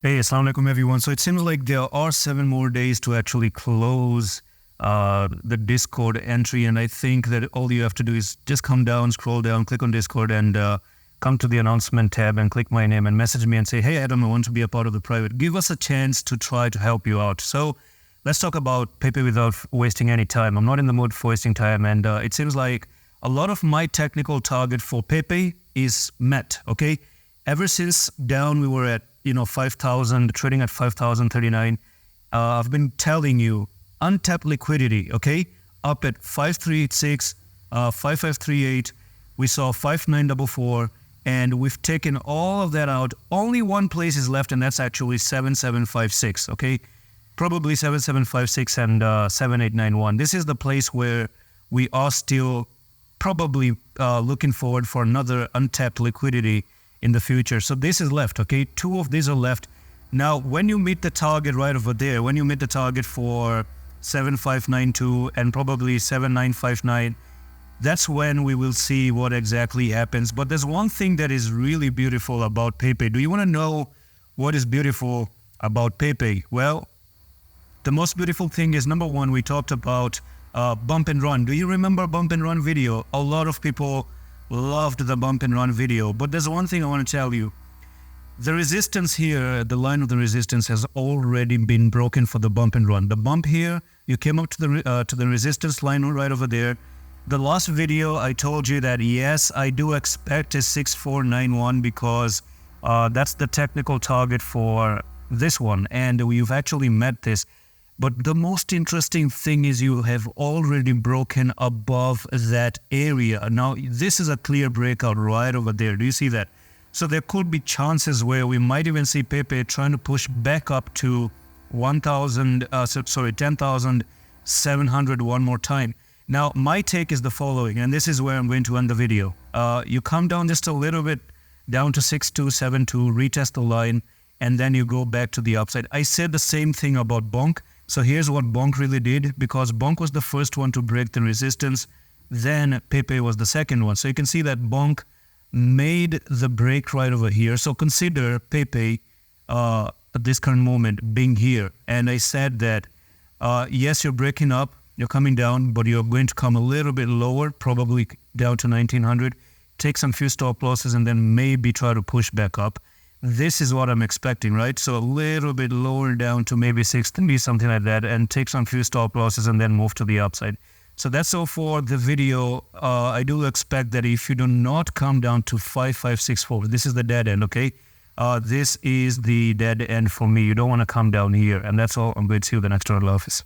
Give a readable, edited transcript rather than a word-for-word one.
Hey, assalamu alaikum everyone. So it seems like there are 7 more days to actually close the Discord entry, and I think that all you have to do is just come down, scroll down, click on Discord, and come to the announcement tab and click my name and message me and say, hey Adam, I want to be a part of the private. Give us a chance to try to help you out. So let's talk about Pepe without wasting any time. I'm not in the mood for wasting time, and it seems like a lot of my technical target for Pepe is met, okay? Ever since down we were at 5,000, trading at 5,039. I've been telling you, untapped liquidity, okay? Up at 5,386, 5,538. We saw 5,944, and we've taken all of that out. Only one place is left, and that's actually 7,756, okay? Probably 7,756 and 7,891. This is the place where we are still probably looking forward for another untapped liquidity in the future. So this is left, okay? 2 of these are left. Now, when you meet the target right over there, when you meet the target for 7,592 and probably 7,959, that's when we will see what exactly happens. But there's one thing that is really beautiful about Pepe. Do you want to know what is beautiful about Pepe? Well, the most beautiful thing is, number one, we talked about bump and run. Do you remember bump and run video? A lot of people loved the bump and run video, but there's one thing I want to tell you. The resistance here, the line of the resistance has already been broken for the bump and run. The bump here, you came up to the resistance line right over there. The last video I told you that yes, I do expect a 6491 because that's the technical target for this one, and we've actually met this. But the most interesting thing is you have already broken above that area. Now, this is a clear breakout right over there. Do you see that? So there could be chances where we might even see Pepe trying to push back up to 10,700 one more time. Now, my take is the following, and this is where I'm going to end the video. You come down just a little bit, down to 6272, retest the line, and then you go back to the upside. I said the same thing about Bonk. So here's what Bonk really did, because Bonk was the first one to break the resistance, then Pepe was the second one. So you can see that Bonk made the break right over here. So consider Pepe at this current moment being here. And I said that, yes, you're breaking up, you're coming down, but you're going to come a little bit lower, probably down to 1900, take some few stop losses, and then maybe try to push back up. This is what I'm expecting, right? So a little bit lower down to maybe 630, something like that, and take some few stop losses and then move to the upside. So that's all for the video. I do expect that if you do not come down to 5564, this is the dead end, okay? This is the dead end for me. You don't want to come down here. And that's all. I'm going to see you in the next order office.